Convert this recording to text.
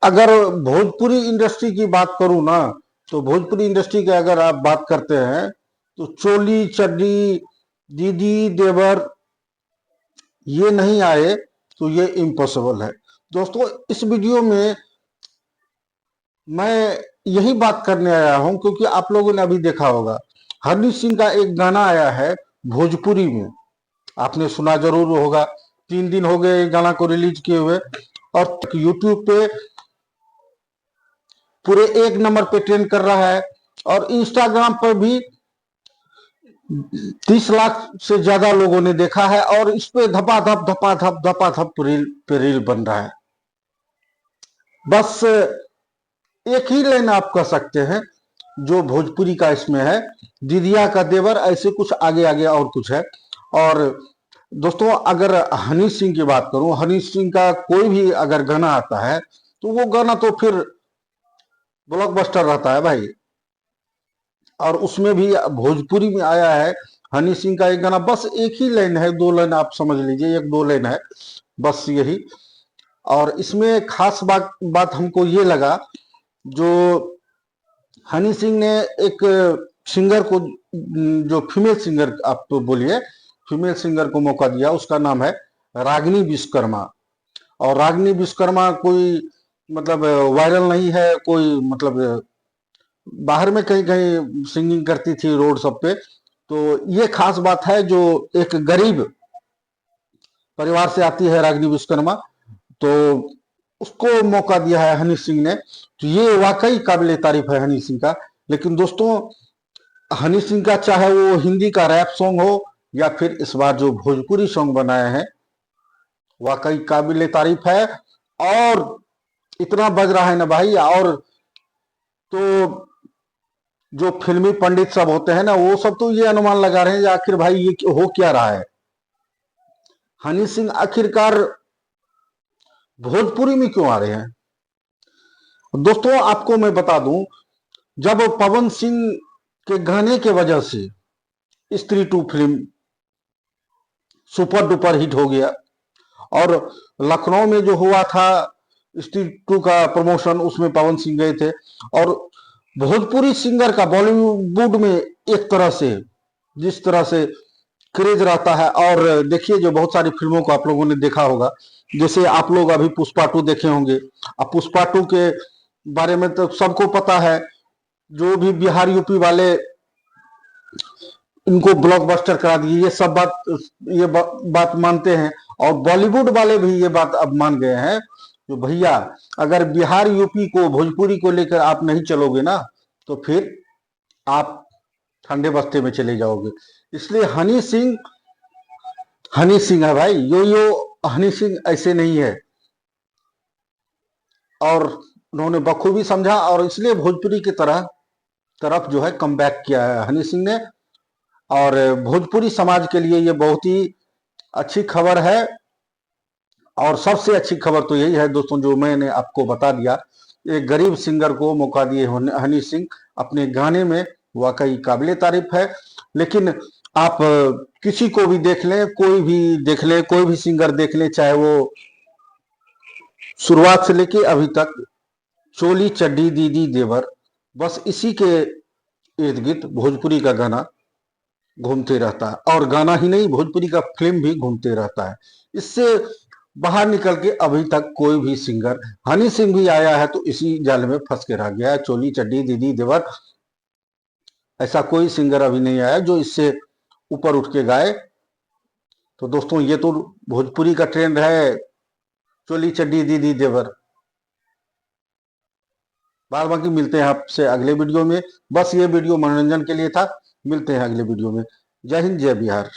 अगर भोजपुरी इंडस्ट्री की बात करूं ना, तो भोजपुरी इंडस्ट्री की अगर आप बात करते हैं तो चोली चड्डी दीदी देवर ये नहीं आए तो ये इम्पॉसिबल है। दोस्तों इस वीडियो में मैं यही बात करने आया हूं क्योंकि आप लोगों ने अभी देखा होगा हनी सिंह का एक गाना आया है भोजपुरी में, आपने सुना जरूर होगा। 3 दिन हो गए गाना को रिलीज किए हुए और यूट्यूब पे पूरे 1 नंबर पे ट्रेंड कर रहा है और इंस्टाग्राम पर भी 30 लाख से ज्यादा लोगों ने देखा है और इस पे धपाधप रील पे रील बन रहा है। बस एक ही लाइन आप कह सकते हैं जो भोजपुरी का इसमें है, दीदिया का देवर, ऐसे कुछ आगे आगे और कुछ है। और दोस्तों अगर हनी सिंह की बात करूं, हनी सिंह का कोई भी अगर गाना आता है तो वो गाना तो फिर ब्लॉकबस्टर रहता है भाई। और उसमें भी भोजपुरी में आया है हनी सिंह का एक गाना, बस एक ही लाइन है, 2 लाइन आप समझ लीजिए, 1-2 लाइन है बस यही। और इसमें खास बात हमको ये लगा, जो हनी सिंह ने एक सिंगर को, जो फीमेल सिंगर आप तो बोलिए, फीमेल सिंगर को मौका दिया, उसका नाम है रागिनी विश्वकर्मा। और रागिनी विश्वकर्मा कोई मतलब वायरल नहीं है, कोई मतलब बाहर में कहीं कहीं सिंगिंग करती थी रोड सब पे। तो ये खास बात है, जो एक गरीब परिवार से आती है रागिनी विश्वकर्मा, तो उसको मौका दिया है हनी सिंह ने, तो ये वाकई काबिल तारीफ है हनी सिंह का। लेकिन दोस्तों हनी सिंह का चाहे वो हिंदी का रैप सॉन्ग हो या फिर इस बार जो भोजपुरी सॉन्ग बनाए हैं, वाकई काबिल तारीफ है। और इतना बज रहा है ना भाई, और तो जो फिल्मी पंडित सब होते हैं ना, वो सब तो ये अनुमान लगा रहे हैं आखिर भाई ये हो क्या रहा है, हनी सिंह आखिरकार भोजपुरी में क्यों आ रहे हैं। दोस्तों आपको मैं बता दूं, जब पवन सिंह के गाने के वजह से स्त्री 2 फिल्म सुपर डुपर हिट हो गया, और लखनऊ में जो हुआ था स्त्री 2 का प्रमोशन, उसमें पवन सिंह गए थे। और भोजपुरी सिंगर का बॉलीवुड में एक तरह से जिस तरह से क्रेज रहता है, और देखिए जो बहुत सारी फिल्मों को आप लोगों ने देखा होगा, जैसे आप लोग अभी पुष्पा 2 देखे होंगे। अब पुष्पा 2 के बारे में तो सबको पता है, जो भी बिहार यूपी वाले इनको ब्लॉकबस्टर करा दिए, ये सब बात मानते हैं। और बॉलीवुड वाले भी ये बात अब मान गए हैं, तो भैया अगर बिहार यूपी को भोजपुरी को लेकर आप नहीं चलोगे ना, तो फिर आप ठंडे बस्ते में चले जाओगे। इसलिए हनी सिंह है भाई, यो हनी सिंह ऐसे नहीं है। और उन्होंने बखूबी समझा और इसलिए भोजपुरी की तरफ जो है कम बैक किया है हनी सिंह ने। और भोजपुरी समाज के लिए ये बहुत ही अच्छी खबर है। और सबसे अच्छी खबर तो यही है दोस्तों, जो मैंने आपको बता दिया, एक गरीब सिंगर को मौका दिए हनी सिंह अपने गाने में, वाकई काबिले तारीफ है। लेकिन आप किसी को भी देख लें, कोई भी देख लें, कोई भी सिंगर देख लें, चाहे वो शुरुआत से लेके अभी तक चोली चड्डी दीदी देवर, बस इसी के इर्द गिर्द भोजपुरी का गाना घूमते रहता है। और गाना ही नहीं, भोजपुरी का फिल्म भी घूमते रहता है। इससे बाहर निकल के अभी तक कोई भी सिंगर, हनी सिंह भी आया है तो इसी जाल में फंस के रह गया है, चोली चड्डी दीदी देवर। ऐसा कोई सिंगर अभी नहीं आया जो इससे ऊपर उठ के गाए। तो दोस्तों ये तो भोजपुरी का ट्रेंड है, चोली चड्डी दीदी देवर। बार बाकी मिलते हैं आपसे अगले वीडियो में। बस ये वीडियो मनोरंजन के लिए था, मिलते हैं अगले वीडियो में। जय हिंद जय बिहार।